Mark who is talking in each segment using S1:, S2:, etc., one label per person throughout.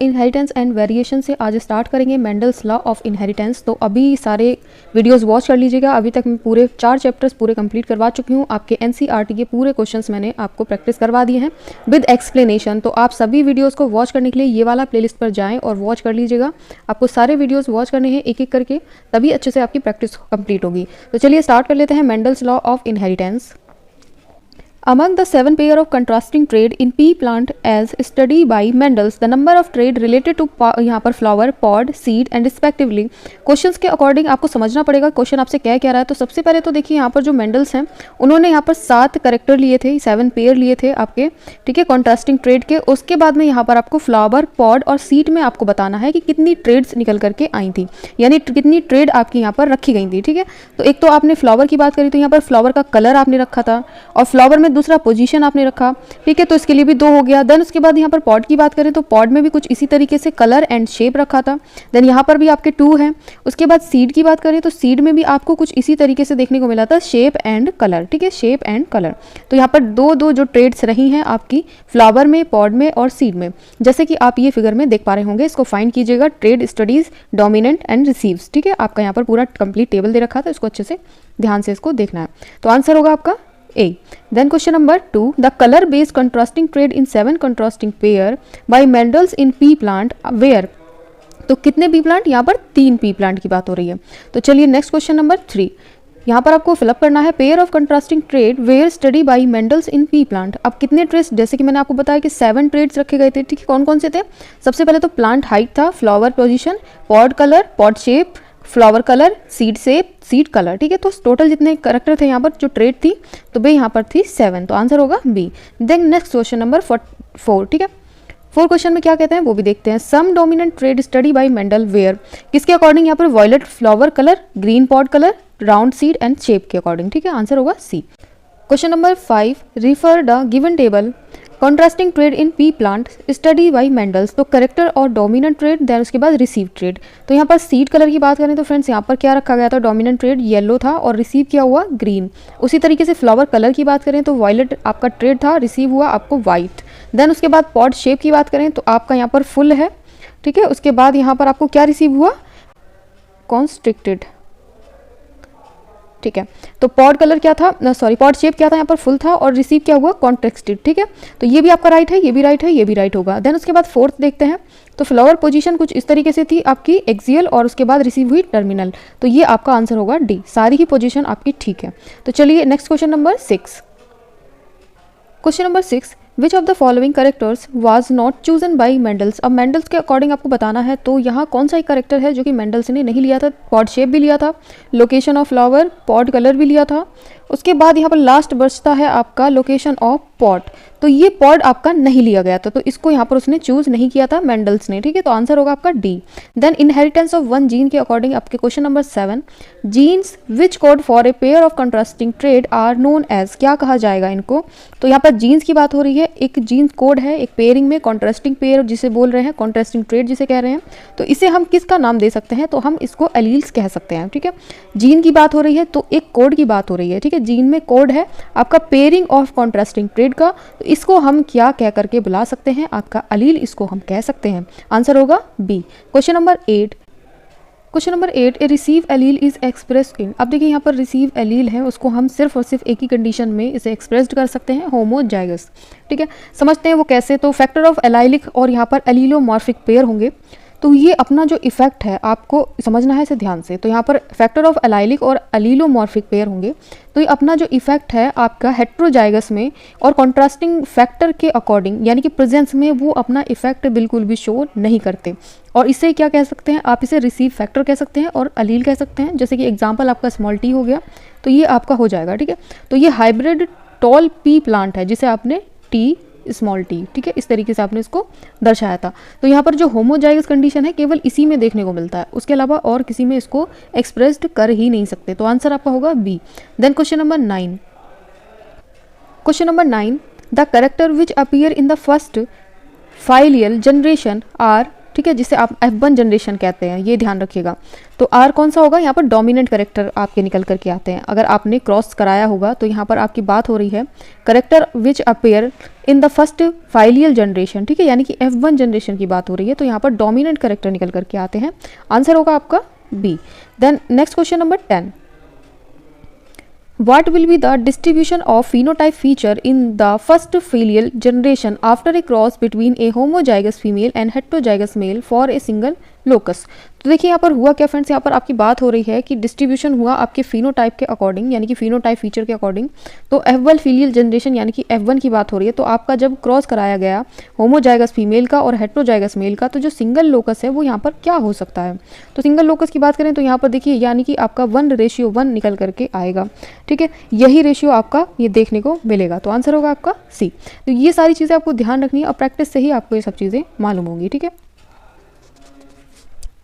S1: Inheritance and variation से आज start करेंगे मेंडल्स लॉ ऑफ इनहेरिटेंस। तो अभी सारे वीडियोस वॉच कर लीजिएगा। अभी तक मैं पूरे 4 चैप्टर्स पूरे कंप्लीट करवा चुकी हूँ। आपके एनसीईआरटी के पूरे क्वेश्चंस मैंने आपको प्रैक्टिस करवा दिए हैं विद एक्सप्लेनेशन। तो आप सभी वीडियोस को वॉच करने के लिए ये वाला प्लेलिस्ट पर जाएं और वॉच कर लीजिएगा। आपको सारे वीडियोज़ वॉच करने हैं एक एक करके, तभी अच्छे से आपकी प्रैक्टिस कंप्लीट होगी। तो चलिए स्टार्ट कर लेते हैं Mendel's law of inheritance. Among the 7 pair of contrasting trait in pea plant as studied by Mendel, the number of trait related to यहाँ पर flower, pod, seed and respectively। Questions के according आपको समझना पड़ेगा question आपसे क्या कह रहा है। तो सबसे पहले तो देखिए यहाँ पर जो मेंडल्स हैं उन्होंने यहाँ पर 7 करेक्टर लिए थे, 7 पेयर लिए थे आपके, ठीक है, कॉन्ट्रास्टिंग ट्रेड के। उसके बाद में यहाँ पर आपको फ्लावर, पॉड और सीड में आपको बताना है कि कितनी ट्रेड्स निकल करके आई थी, यानी कितनी ट्रेड आपकी यहाँ पर रखी गई थी, ठीक है। तो एक तो आपने फ्लावर की बात करी तो यहाँ पर फ्लावर का कलर आपने रखा था और फ्लावर में दूसरा पोजीशन आपने रखा, ठीक है, तो इसके लिए भी 2 हो गया। देन उसके बाद यहाँ पर पॉड की बात करें तो पॉड में भी कुछ इसी तरीके से कलर एंड शेप रखा था। देन यहाँ पर भी आपके 2 हैं। उसके बाद सीड की बात करें तो सीड में भी आपको कुछ इसी तरीके से देखने को मिला था, शेप एंड कलर, ठीक है, शेप एंड कलर। तो यहाँ पर 2 जो ट्रेड्स रही हैं आपकी फ्लावर में, पॉड में और सीड में, जैसे कि आप ये फिगर में देख पा रहे होंगे। इसको फाइंड कीजिएगा, trade studies dominant and receives, ठीक है। आपका यहाँ पर पूरा कंप्लीट टेबल दे रखा था, इसको अच्छे से ध्यान से इसको देखना है। तो आंसर होगा आपका A. Then question number 2, the color based contrasting trait in 7 contrasting pair by Mendel's in pea plant where। तो कितने पी प्लांट, यहाँ पर 3 पी प्लांट की बात हो रही है। तो चलिए नेक्स्ट क्वेश्चन नंबर 3, यहाँ पर आपको फिलअप करना है pair of contrasting trait were study by Mendel's in pea plant. अब कितने ट्रेड्स, जैसे कि मैंने आपको बताया कि 7 ट्रेड्स रखे गए थे, ठीक है। कौन कौन से थे? सबसे पहले तो प्लांट हाइट था, flower position, pod colour, pod shape, flower colour, seed shape, seed colour, ठीक है। तो टोटल जितने करेक्टर थे यहाँ पर जो ट्रेड थी तो भाई यहाँ पर थी 7, तो आंसर होगा B. Then next question number 4, ठीक है। 4 क्वेश्चन में क्या कहते हैं वो भी देखते हैं। Some dominant trait study by Mendel where, किसके अकॉर्डिंग? यहाँ पर violet flower colour, green pod colour, round seed and shape के अकॉर्डिंग, ठीक है। आंसर होगा C. Question number 5, refer the given table contrasting trait in pea plant study by Mendel's. तो character और dominant trait, then उसके बाद receive trade. तो यहाँ पर सीड कलर की बात करें तो फ्रेंड्स यहाँ पर क्या रखा गया था, डोमिनेंट ट्रेड येलो था और रिसीव किया हुआ ग्रीन। उसी तरीके से फ्लावर कलर की बात करें तो वॉयलेट आपका ट्रेड था, रिसीव हुआ आपको वाइट। देन उसके बाद पॉड शेप की बात करें तो आपका यहाँ पर फुल है, ठीक है। उसके बाद यहाँ पर आपको क्या रिसीव हुआ, कॉन्स्ट्रिक्टेड, ठीक है। तो पॉड कलर क्या था, सॉरी पॉड शेप क्या था, यहाँ पर फुल था और रिसीव क्या हुआ, कॉन्ट्रेक्टेड, ठीक है। तो ये भी आपका राइट है, ये भी राइट है, ये भी राइट होगा। देन उसके बाद 4th देखते हैं। तो फ्लावर पोजीशन कुछ इस तरीके से थी आपकी एक्सियल और उसके बाद रिसीव हुई टर्मिनल, तो ये आपका आंसर होगा डी। सारी ही पोजीशन आपकी ठीक है। तो चलिए next question number 6। Question number 6, which of the following characters was not chosen by Mendel's. अब मेंडल्स के अकॉर्डिंग आपको बताना है, तो यहाँ कौन सा एक करेक्टर है जो कि मेंडल्स ने नहीं लिया था। पॉड शेप भी लिया था, location of flower, pod colour भी लिया था। उसके बाद यहाँ पर लास्ट बचता है आपका लोकेशन ऑफ पॉट, तो ये पॉड आपका नहीं लिया गया था, तो इसको यहाँ पर उसने चूज नहीं किया था मेंडल्स ने, ठीक है। तो आंसर होगा आपका D. Then inheritance of 1 gene के अकॉर्डिंग आपके question number 7, genes which code for a pair of contrasting trait are known as, क्या कहा जाएगा इनको। तो यहाँ पर जीन्स की बात हो रही है, एक जीन्स कोड है, एक पेयरिंग में कॉन्ट्रास्टिंग पेयर जिसे बोल रहे हैं, कॉन्ट्रास्टिंग ट्रेड जिसे कह रहे हैं, तो इसे हम किसका नाम दे सकते हैं, तो हम इसको एलील्स कह सकते हैं, ठीक है। जीन की बात हो रही है तो एक कोड की बात हो रही है, ठीक है। जीन में कोड है आपका पेयरिंग ऑफ कॉन्ट्रास्टिंग ट्रेड का, तो इसको हम क्या कह करके बुला सकते हैं, आपका अलील इसको हम कह सकते हैं। आंसर होगा B. Question number 8, question number 8, a recessive allele is express in. अब देखिए यहाँ पर रिसीव एलील है, उसको हम सिर्फ और सिर्फ एक ही कंडीशन में इसे एक्सप्रेस्ड कर सकते हैं, होमोजाइगस, ठीक है। समझते हैं वो कैसे। तो फैक्टर ऑफ एलाइलिक और यहाँ पर एलीलोमॉर्फिक पेयर होंगे, तो ये अपना जो इफेक्ट है आपको समझना है इसे ध्यान से। तो यहाँ पर फैक्टर ऑफ एलाइलिक और एलीलोमॉर्फिक पेयर होंगे, तो ये अपना जो इफेक्ट है आपका हेट्रोजाइगस में और कॉन्ट्रास्टिंग फैक्टर के अकॉर्डिंग यानी कि प्रेजेंस में वो अपना इफेक्ट बिल्कुल भी शो नहीं करते, और इसे क्या कह सकते हैं आप, इसे रिसीव फैक्टर कह सकते हैं और अलील कह सकते हैं। जैसे कि एग्जाम्पल आपका स्मॉल टी हो गया, तो ये आपका हो जाएगा, ठीक है। तो ये हाइब्रिड टॉल पी प्लांट है जिसे आपने टी स्मॉल टी, ठीक है, इस तरीके से आपने इसको दर्शाया था। तो यहाँ पर जो होमोजाइगस कंडीशन है केवल इसी में देखने को मिलता है, उसके अलावा और किसी में इसको एक्सप्रेस्ड कर ही नहीं सकते, तो आंसर आपका होगा B. Then question number 9, question number 9, the character which appear in the first filial generation are ठीक है, जिसे आप F1 जनरेशन कहते हैं, ये ध्यान रखिएगा। तो R कौन सा होगा, यहाँ पर डोमिनेंट करेक्टर आपके निकल करके आते हैं। अगर आपने क्रॉस कराया होगा तो यहाँ पर आपकी बात हो रही है character which appear in the first filial generation, ठीक है, यानी कि F1 जनरेशन की बात हो रही है, तो यहाँ पर डोमिनेंट करेक्टर निकल करके आते हैं। आंसर होगा आपका B। Then next question number 10, what will be the distribution of phenotype feature in the first filial generation after a cross between a homozygous female and heterozygous male for a single locus? तो देखिए यहाँ पर हुआ क्या friends, यहाँ पर आपकी बात हो रही है कि डिस्ट्रीब्यूशन हुआ आपके फिनोटाइप के अकॉर्डिंग, यानी कि फिनोटाइप फीचर के अकॉर्डिंग। तो F1 फीलियल जनरेशन यानी कि F1 की बात हो रही है, तो आपका जब क्रॉस कराया गया होमोजाइगस फीमेल का और हेट्रोजाइगस मेल का, तो जो सिंगल लोकस है वो यहाँ पर क्या हो सकता है। तो सिंगल लोकस की बात करें तो यहाँ पर देखिए यानी कि आपका 1:1 निकल करके आएगा, ठीक है, यही रेशियो आपका ये देखने को मिलेगा। तो आंसर होगा आपका C। तो ये सारी चीज़ें आपको ध्यान रखनी है और प्रैक्टिस से ही आपको ये सब चीज़ें मालूम होंगी, ठीक है।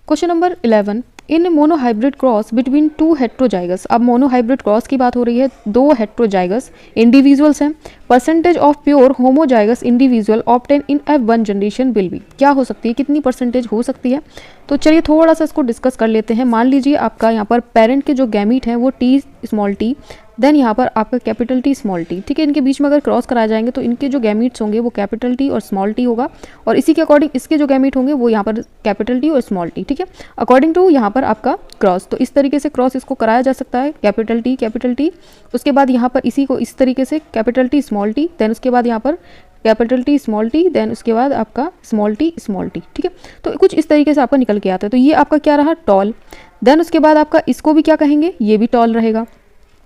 S1: क्वेश्चन नंबर 11, इन मोनोहाइब्रिड क्रॉस बिटवीन 2 हेट्रोजाइगस। अब मोनोहाइब्रिड क्रॉस की बात हो रही है, 2 हेट्रोजाइगस इंडिविजुअल्स हैं, percentage of pure homozygous individual obtain in F1 generation will be, क्या हो सकती है, कितनी परसेंटेज हो सकती है। तो चलिए थोड़ा सा इसको डिस्कस कर लेते हैं। मान लीजिए आपका यहाँ पर पेरेंट के जो गैमीट हैं वो T, देन यहाँ पर आपका कैपिटल T, स्मॉल t, ठीक है, इनके बीच में अगर क्रॉस कराए जाएंगे तो इनके जो गैमीट्स होंगे वो कैपिटल T और स्मॉल t होगा, और इसी के अकॉर्डिंग इसके जो गैमीट होंगे वो यहाँ पर कैपिटल T और स्मॉल t, ठीक है, अकॉर्डिंग टू यहाँ पर आपका क्रॉस। तो इस तरीके से क्रॉस इसको कराया जा सकता है, कैपिटल T, उसके बाद यहाँ पर इसी को इस तरीके से capital T, small t, then उसके बाद यहाँ पर capital T, small t, then उसके बाद आपका स्मॉल t, ठीक है। तो कुछ इस तरीके से आपका निकल के आता है। तो ये आपका क्या रहा, टॉल। देन उसके बाद आपका इसको भी क्या कहेंगे, ये भी टॉल रहेगा,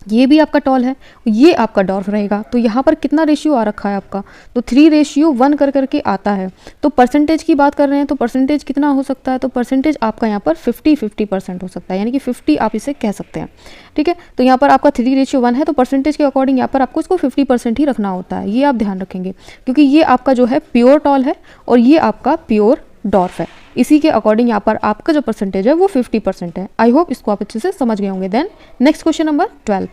S1: ये भी आपका टॉल है, ये आपका डॉर्फ रहेगा। तो यहाँ पर कितना रेशियो आ रखा है आपका, तो 3:1 कर करके आता है। तो परसेंटेज की बात कर रहे हैं, तो परसेंटेज कितना हो सकता है, तो परसेंटेज आपका यहाँ पर 50% हो सकता है, यानी कि 50 आप इसे कह सकते हैं, ठीक है। तो यहाँ पर आपका 3:1 है, तो परसेंटेज के अकॉर्डिंग यहाँ पर आपको इसको 50% ही रखना होता है, ये आप ध्यान रखेंगे, क्योंकि ये आपका जो है प्योर टॉल है और ये आपका प्योर डॉर्फ है। इसी के अकॉर्डिंग यहाँ पर आपका जो परसेंटेज है वो 50% है। आई होप इसको आप अच्छे से समझ गए होंगे। Then next question number 12,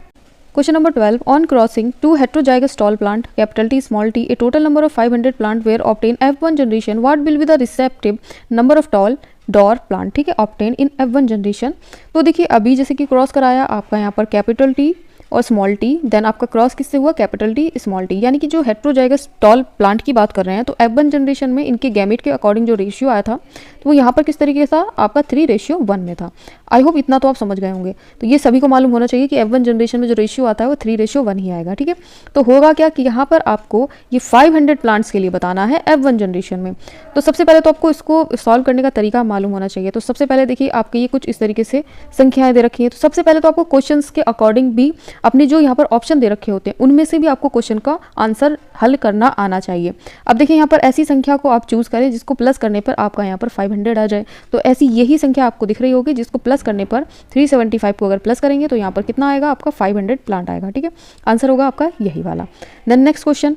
S1: question number 12, on crossing 2 heterozygous tall plant कैपिटल T, small t, a total number of 500 plant were obtained F1 generation, what will be the respective number of tall dwarf plant, ठीक है, obtain इन F1 generation. तो देखिए अभी जैसे कि cross कराया आपका यहाँ पर कैपिटल T और स्मॉल t, देन आपका क्रॉस किससे हुआ, कैपिटल T, स्मॉल t, यानी कि जो हेट्रोजाइगस टॉल प्लांट की बात कर रहे हैं, तो F1 जनरेशन में इनके गैमेट के अकॉर्डिंग जो रेशियो आया था तो वो यहाँ पर किस तरीके से था, आपका 3:1 में था। आई होप इतना तो आप समझ गए होंगे। तो ये सभी को मालूम होना चाहिए कि F1 जनरेशन में जो रेशियो आता है वो 3:1 ही आएगा, ठीक है। तो होगा क्या कि यहाँ पर आपको ये 500 प्लांट्स के लिए बताना है F1 जनरेशन में। तो सबसे पहले तो आपको इसको सॉल्व करने का तरीका मालूम होना चाहिए। तो सबसे पहले देखिए आपके ये कुछ इस तरीके से संख्याएं दे रखी हैं। तो सबसे पहले तो आपको क्वेश्चंस के अकॉर्डिंग भी अपने जो यहाँ पर ऑप्शन दे रखे होते हैं उनमें से भी आपको क्वेश्चन का आंसर हल करना आना चाहिए। अब देखिए यहाँ पर ऐसी संख्या को आप चूज करें जिसको प्लस करने पर आपका यहाँ पर 500 आ जाए। तो ऐसी यही संख्या आपको दिख रही होगी जिसको प्लस करने पर 375 को अगर प्लस करेंगे तो यहाँ पर कितना आएगा, आपका 500 प्लांट आएगा, ठीक है। आंसर होगा आपका यही वाला। Then next question,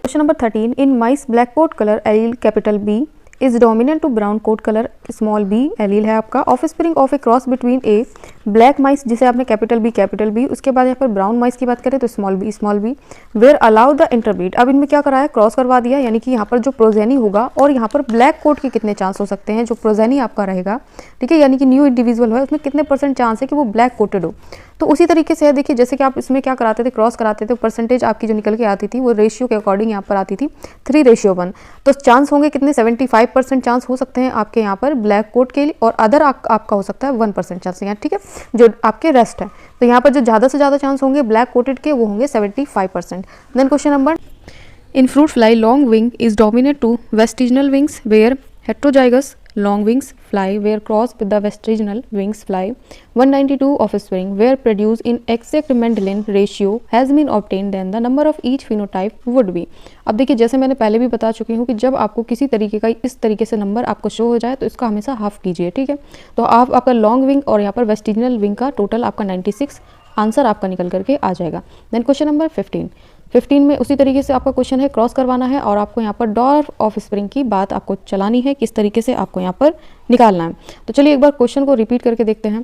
S1: question number 13, in mice black coat colour allele capital B is dominant to brown coat colour small b allele है आपका offspring of a cross between a black mice जिसे आपने capital B, उसके बाद यहाँ पर brown माइस की बात करें तो small b, were allow the interbreed. अब इनमें क्या कराया, क्रॉस करवा दिया, यानी कि यहाँ पर जो प्रोजेनी होगा और यहाँ पर ब्लैक कोट के कितने चांस हो सकते हैं, जो प्रोजेनी आपका रहेगा, ठीक है, यानी कि न्यू इंडिविजुअल है उसमें कितने % चांस है कि वो ब्लैक कोटेड हो। तो उसी तरीके से देखिए जैसे कि आप इसमें क्या कराते थे, क्रॉस कराते थे, परसेंटेज आपकी जो निकल के आती थी वो रेशियो के अकॉर्डिंग यहाँ पर आती थी 3:1। तो चांस होंगे कितने, 75% चांस हो सकते हैं आपके यहाँ पर ब्लैक कोट के लिए, और अदर आपका हो सकता है 1% चांस यहाँ, ठीक है, जो आपके रेस्ट है। तो यहाँ पर जो ज़्यादा से ज़्यादा चांस होंगे ब्लैक कोटेड के वो होंगे 75%। Then question number, in fruit fly long wing is dominate to vestigial wings where heterozygous long wings fly were crossed with the vestigial wings fly 192 offspring were produced in exact Mendelian ratio has been obtained, then the number of each phenotype would be। अब देखिए जैसे मैंने पहले भी बता चुकी हूँ कि जब आपको किसी तरीके का इस तरीके से नंबर आपको शो हो जाए तो इसका हमेशा हाफ कीजिए, ठीक है। तो आपका लॉन्ग विंग और यहाँ पर वेस्टिजिनल विंग का टोटल आपका 96 आंसर आपका निकल करके आ जाएगा। देन क्वेश्चन नंबर 15 में उसी तरीके से आपका क्वेश्चन है, क्रॉस करवाना है और आपको यहाँ पर डॉर्फ ऑफ स्प्रिंग की बात आपको चलानी है, किस तरीके से आपको यहाँ पर निकालना है। तो चलिए एक बार क्वेश्चन को रिपीट करके देखते हैं।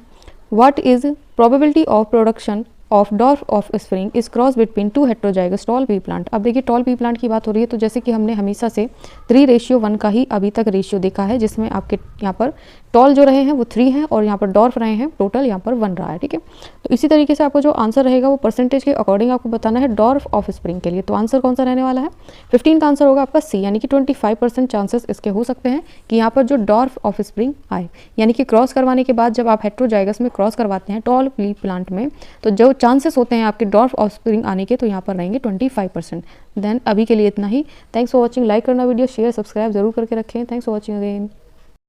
S1: What is probability of production of dwarf of spring is cross between two heterozygous tall P plant. अब देखिए टॉल पी प्लांट की बात हो रही है, तो जैसे कि हमने हमेशा से 3:1 का ही अभी तक रेशियो देखा है, जिसमें आपके यहाँ पर टॉल जो रहे हैं वो 3 हैं और यहाँ पर डॉर्फ रहे हैं टोटल यहाँ पर 1 रहा है, ठीक है। तो इसी तरीके से आपको जो आंसर रहेगा वो परसेंटेज के अकॉर्डिंग आपको बताना है डॉर्फ ऑफ स्प्रिंग के लिए। तो आंसर कौन सा रहने वाला है, 15 का आंसर होगा आपका सी, यानी कि 25% चांसेस इसके हो सकते हैं कि यहाँ पर जो डॉर्फ ऑफ स्प्रिंग आए, यानी कि क्रॉस करवाने के बाद जब आप हेट्रोजाइगस में क्रॉस करवाते हैं टॉल पी प्लांट में, तो जो चांसेस होते हैं आपके डॉर्फ ऑफ स्प्रिंग आने के, तो यहाँ पर रहेंगे 25%। देन अभी के लिए इतना ही। Thanks for watching. लाइक करना वीडियो, शेयर सब्सक्राइब जरूर करके रखें। Thanks for watching again.